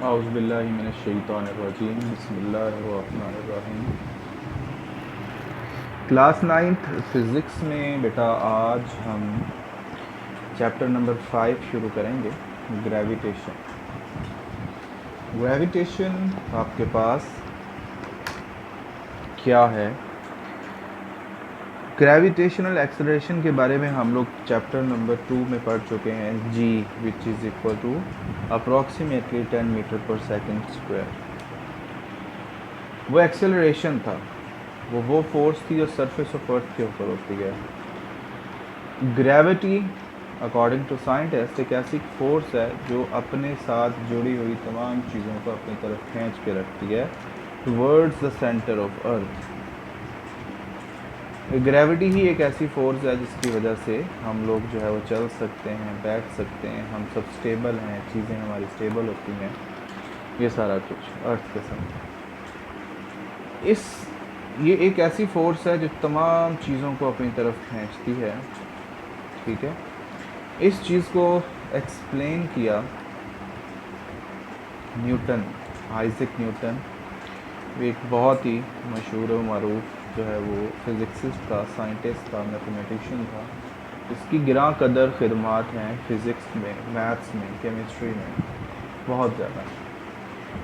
औज़ुबिल्लाहि मिनश्शैतानिर्रजीम बिस्मिल्लाहिर्रहमानिर्रहीम। Class 9th physics में बेटा आज हम चैप्टर नंबर 5 शुरू करेंगे, ग्रेविटेशन। ग्रेविटेशन आपके पास क्या है? ग्रेविटेशनल एक्सेलरेशन के बारे में हम लोग चैप्टर नंबर 2 में पढ़ चुके हैं, g which is equal to approximately 10 metre per second square. वो एक्सेलरेशन था, वो फोर्स थी जो सरफेस ऑफ अर्थ के ऊपर होती है। ग्रेविटी अकॉर्डिंग टू साइंटिस्ट एक ऐसी फोर्स है जो अपने साथ जुड़ी हुई तमाम चीज़ों को अपनी तरफ खींच के रखती है towards the centre of earth. Gravity ही एक ऐसी फोर्स है जिसकी वजह से हम लोग जो है वो चल सकते हैं, बैठ सकते हैं, हम सब स्टेबल हैं, चीज़ें हमारी स्टेबल होती हैं, ये सारा कुछ अर्थ के साथ। ये एक ऐसी फोर्स है जो तमाम चीज़ों को अपनी तरफ खींचती है, ठीक है। इस चीज़ को एक्सप्लेन किया न्यूटन, आइजैक न्यूटन। वो एक बहुत ही मशहूर और मरूफ जो है वो फिज़िक्सिस्ट था, साइंटिस्ट था, मैथमेटिशियन था। इसकी गिरां कदर खिदमात हैं फ़िज़िक्स में, मैथ्स में, केमिस्ट्री में, बहुत ज़्यादा।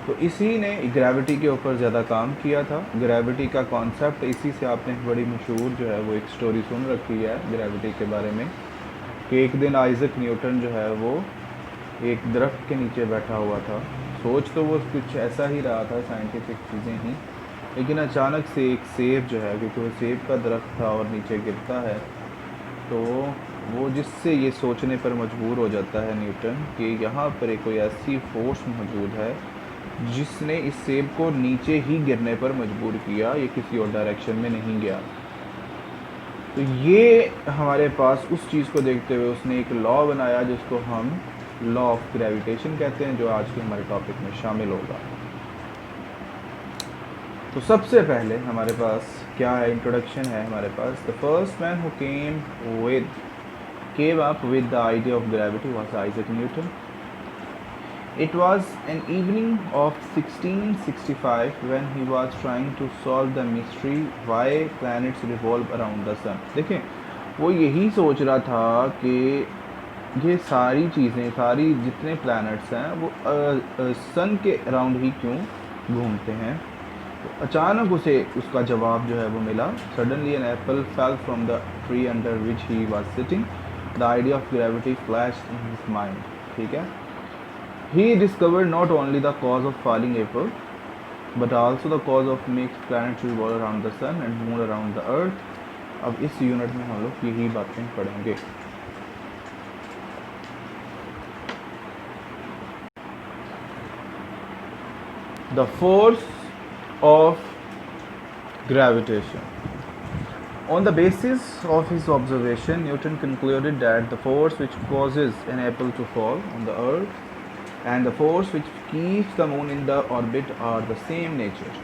तो इसी ने ग्रेविटी के ऊपर ज़्यादा काम किया था। ग्रेविटी का कॉन्सेप्ट इसी से आपने बड़ी मशहूर जो है वो एक स्टोरी सुन रखी है ग्रेविटी के बारे में, कि एक दिन आइजैक न्यूटन जो है वो एक दरख्त के नीचे बैठा हुआ था। सोच तो वो कुछ ऐसा ही रहा था, साइंटिफिक चीज़ें ही, लेकिन अचानक से एक सेब जो है, क्योंकि वो सेब का दरख्त था और नीचे गिरता है, तो वो जिससे ये सोचने पर मजबूर हो जाता है न्यूटन कि यहाँ पर एक कोई ऐसी फोर्स मौजूद है जिसने इस सेब को नीचे ही गिरने पर मजबूर किया, ये किसी और डायरेक्शन में नहीं गया। तो ये हमारे पास उस चीज़ को देखते हुए उसने एक लॉ बनाया जिसको हम लॉ ऑफ ग्रेविटेशन कहते हैं, जो आज के हमारे टॉपिक में शामिल होगा। तो सबसे पहले हमारे पास क्या है, इंट्रोडक्शन है हमारे पास। The first man who came up with the idea of gravity was Isaac Newton. It was an evening of 1665 when he was trying to solve the mystery why planets revolve around the sun. देखें, वो यही सोच रहा था कि ये सारी चीज़ें, सारी जितने प्लैनेट्स हैं वो सन के अराउंड ही क्यों घूमते हैं। तो अचानक उसे उसका जवाब जो है वो मिला। Suddenly an apple fell from the tree under which he was sitting, the idea of gravity flashed in his mind, ठीक है। He discovered not only the cause of falling apple but also the cause of makes planets revolve around the sun and move around the earth. अब इस unit में हम लोग यही बातें पढ़ेंगे। The force of gravitation. On the basis of his observation, Newton concluded that the force which causes an apple to fall on the earth and the force which keeps the moon in the orbit are the same nature.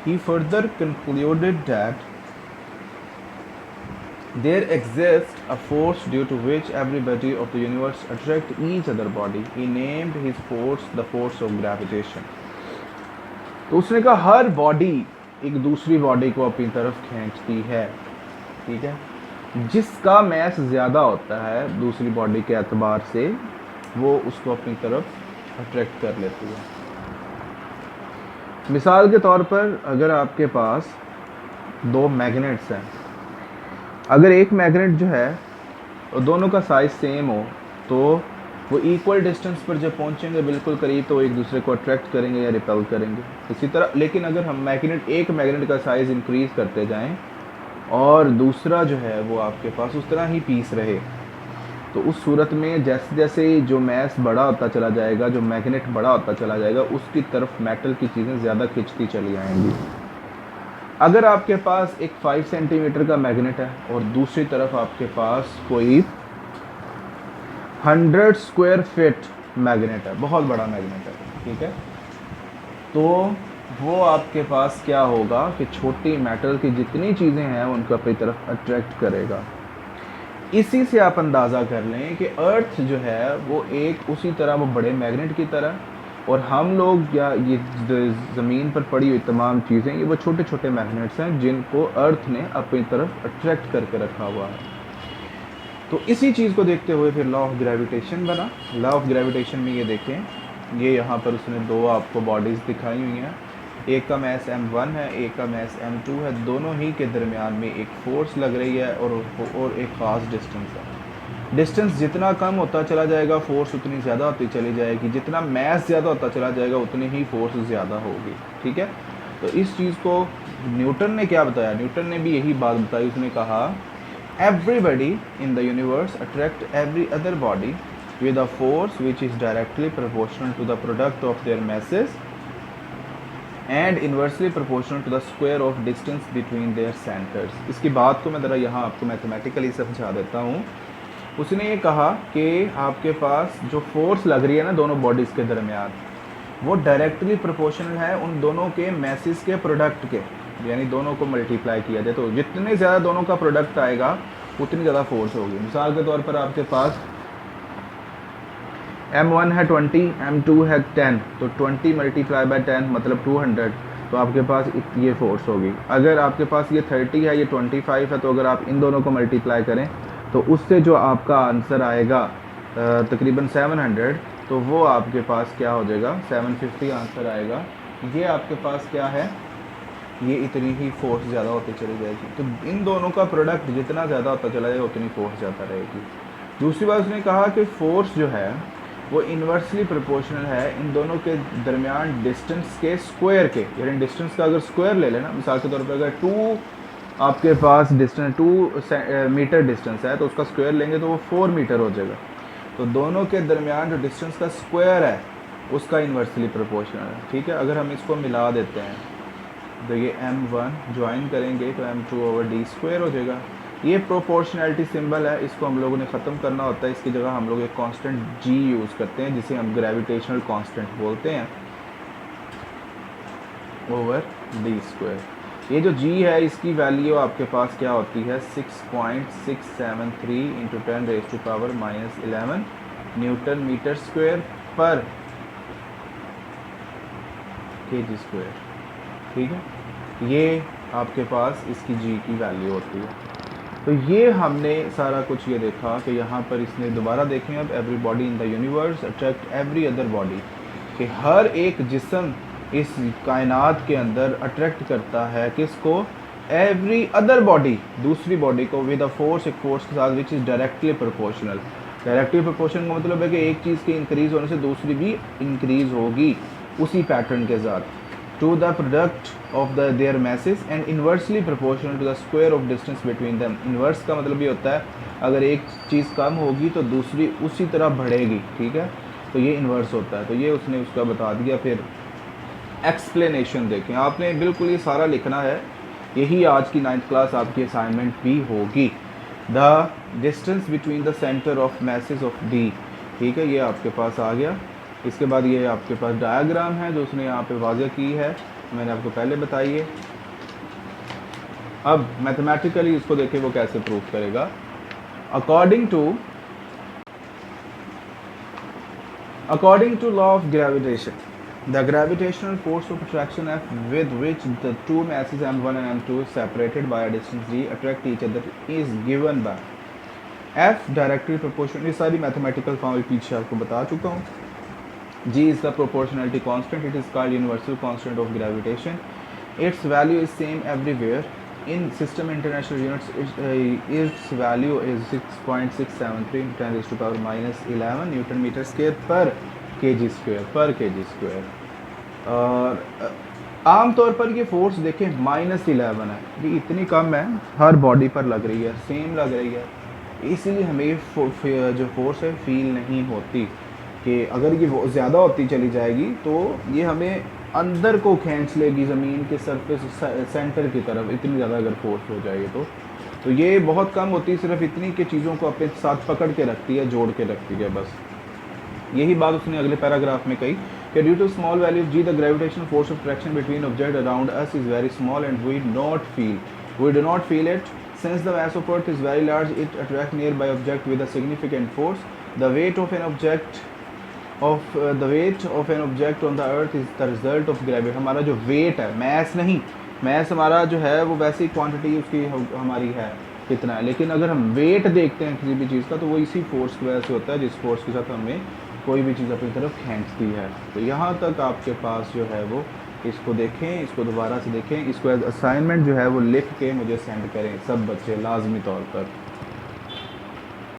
He further concluded that there exists a force due to which every body of the universe attracts each other body. He named his force the force of gravitation. तो उसने कहा हर body एक दूसरी body को अपनी तरफ खींचती है, ठीक है। जिसका मैस ज़्यादा होता है दूसरी बॉडी के एतबार से, वो उसको अपनी तरफ अट्रैक्ट कर लेती है। मिसाल के तौर पर अगर आपके पास दो मैग्नेट्स हैं, अगर एक मैग्नेट जो है और दोनों का साइज़ सेम हो तो वो इक्वल डिस्टेंस पर जब पहुंचेंगे बिल्कुल करीब, तो एक दूसरे को अट्रैक्ट करेंगे या रिपेल करेंगे। इसी तरह लेकिन अगर हम एक मैग्नेट का साइज़ इंक्रीज़ करते जाएं और दूसरा जो है वो आपके पास उस तरह ही पीस रहे, तो उस सूरत में जैसे जैसे जो मैस बड़ा होता चला जाएगा, जो मैग्नेट बड़ा होता चला जाएगा, उसकी तरफ मेटल की चीज़ें ज़्यादा खिंचती चली आएंगी। अगर आपके पास एक 5 सेंटीमीटर का मैग्नेट है और दूसरी तरफ आपके पास कोई 100 स्क्वायर फीट मैग्नेट है, बहुत बड़ा मैग्नेट है, ठीक है, तो वो आपके पास क्या होगा कि छोटी मेटल की जितनी चीज़ें हैं उनको अपनी तरफ अट्रैक्ट करेगा। इसी से आप अंदाज़ा कर लें कि अर्थ जो है वो एक उसी तरह, वो बड़े मैग्नेट की तरह और हम लोग या ये ज़मीन पर पड़ी हुई तमाम चीज़ें, ये वो छोटे छोटे मैग्नेट्स हैं जिनको अर्थ ने अपनी तरफ अट्रैक्ट करके रखा हुआ है। तो इसी चीज़ को देखते हुए फिर लॉ ऑफ ग्रेविटेशन बना। लॉ ऑफ ग्रेविटेशन में ये देखें, ये यहाँ पर उसने दो आपको बॉडीज़ दिखाई हुई हैं, एक का मैस m1 है, एक का मैस m2 है। दोनों ही के दरमियान में एक फ़ोर्स लग रही है और एक ख़ास डिस्टेंस है। डिस्टेंस जितना कम होता चला जाएगा फ़ोर्स उतनी ज़्यादा होती चली जाएगी, जितना मैस ज़्यादा होता चला जाएगा उतनी ही फ़ोर्स ज़्यादा होगी। ठीक है, तो इस चीज़ को न्यूटन ने क्या बताया, न्यूटन ने भी यही बात बताई। उसने कहा everybody in the universe attract every other body with a force which is directly proportional to the product of their masses and inversely proportional to the square of distance between their centers। इसकी बात को मैं ज़रा यहाँ आपको mathematically समझा देता हूँ। उसने ये कहा कि आपके पास जो फोर्स लग रही है ना दोनों बॉडीज़ के दरमियान, वो डायरेक्टली प्रोपोर्शनल है उन दोनों के मैसेस के प्रोडक्ट के, यानी दोनों को मल्टीप्लाई किया जाए तो जितने ज़्यादा दोनों का प्रोडक्ट आएगा उतनी ज़्यादा फोर्स होगी। मिसाल के तौर पर आपके पास m1 है 20, m2 है 10, तो 20 मल्टीप्लाई बाय 10 मतलब 200, तो आपके पास ये फोर्स होगी। अगर आपके पास ये 30 है, ये 25 है, तो अगर आप इन दोनों को मल्टीप्लाई करें तो उससे जो आपका आंसर आएगा तकरीबन 700, तो वो आपके पास क्या हो जाएगा, 750 आंसर आएगा। ये आपके पास क्या है, ये इतनी ही फोर्स ज़्यादा होती चली जाएगी। तो इन दोनों का प्रोडक्ट जितना ज़्यादा होता चला जाएगा उतनी फोर्स ज़्यादा रहेगी। दूसरी बात उसने कहा कि फोर्स जो है वो इन्वर्सली प्रोपोर्शनल है इन दोनों के दरमियान डिस्टेंस के स्क्वायर के, यानी डिस्टेंस का अगर स्क्वायर ले लेना, मिसाल के तौर पर अगर 2 आपके पास डिस्टेंस 2 मीटर डिस्टेंस है तो उसका स्क्वायर लेंगे तो वो 4 मीटर हो जाएगा। तो दोनों के दरमियान जो डिस्टेंस का स्क्वायर है उसका इन्वर्सली प्रोपोर्शनल है। ठीक है, अगर हम इसको मिला देते हैं तो ये m1 ज्वाइन करेंगे तो m2/d² हो जाएगा। ये प्रोपोर्शनैलिटी सिंबल है, इसको हम लोगों ने ख़त्म करना होता है। इसकी जगह हम लोग एक कांस्टेंट g यूज़ करते हैं जिसे हम ग्रेविटेशनल कांस्टेंट बोलते हैं, ओवर d²। ये जो g है इसकी वैल्यू आपके पास क्या होती है, 6.673 × 10⁻⁻11 न्यूटन मीटर स्क्वायर पर kg²। ठीक है, ये आपके पास इसकी g की वैल्यू होती है। तो ये हमने सारा कुछ ये देखा कि यहाँ पर इसने दोबारा देखें अब every body in the universe attract every other body, कि हर एक जिस्म इस कायनात के अंदर अट्रैक्ट करता है किसको, एवरी अदर बॉडी, दूसरी बॉडी को, विद अ फोर्स, एक फोर्स के साथ which is directly proportional. Directly proportion का मतलब है कि एक चीज़ के इंक्रीज़ होने से दूसरी भी इंक्रीज़ होगी उसी पैटर्न के साथ, to the product of their masses and inversely proportional to the square of distance between them। Inverse का मतलब ये होता है अगर एक चीज़ कम होगी तो दूसरी उसी तरह बढ़ेगी। ठीक है, तो ये इन्वर्स होता है। तो ये उसने उसका बता दिया। फिर एक्सप्लेनेशन देखें, आपने बिल्कुल ये सारा लिखना है, यही आज की 9th क्लास आपकी असाइनमेंट भी होगी। The distance between the centre of message of D. ठीक है, ये आपके पास आ गया। इसके बाद ये आपके पास डायग्राम है जो उसने यहाँ पे वाज़ह की है, मैंने आपको पहले बताई है। अब मैथमेटिकली इसको देखें वो कैसे प्रूव करेगा। According to law of gravitation, the gravitational force of attraction F with which the two masses m1 and m2 separated by a distance d attract each other is given by F directly proportional. ये सारी mathematical फॉर्मूले पीछे आपको बता चुका हूँ। G is the proportionality constant. It is called universal constant of gravitation. Its value is same everywhere. In system international units, its value is 6.673 × 10⁻⁻11 Newton metre square पर kg²। और आम तौर पर ये फोर्स देखें -11 है, ये इतनी कम है, हर बॉडी पर लग रही है, सेम लग रही है, इसीलिए हमें ये जो फोर्स है फील नहीं होती। कि अगर ये ज़्यादा होती चली जाएगी तो ये हमें अंदर को खींच लेगी ज़मीन के सरफेस सेंटर की तरफ, इतनी ज़्यादा अगर फोर्स हो जाएगी तो ये बहुत कम होती है, सिर्फ इतनी कि चीज़ों को अपने साथ पकड़ के रखती है, जोड़ के रखती है बस। यही बात उसने अगले पैराग्राफ में कही कि due to small value g the gravitational force of attraction between object around us is very small and we do not feel it since the mass of earth is very large, it attracts nearby object with a significant force. The weight of an object of the weight of an object on the earth is the result of gravity. हमारा जो wait है, mess नहीं, mess हमारा जो है वो वैसी quantity उसकी हमारी है कितना है, लेकिन अगर हम वेट देखते हैं किसी भी चीज़ का तो वो इसी फोर्स की वजह से होता है जिस फोर्स के साथ हमें कोई भी चीज़ अपनी तरफ खींचती है। तो यहाँ तक आपके पास जो है वो इसको देखें, इसको दोबारा से देखें, इसको एज असाइनमेंट जो है वो लिख के मुझे सेंड करें सब बच्चे लाजमी तौर पर।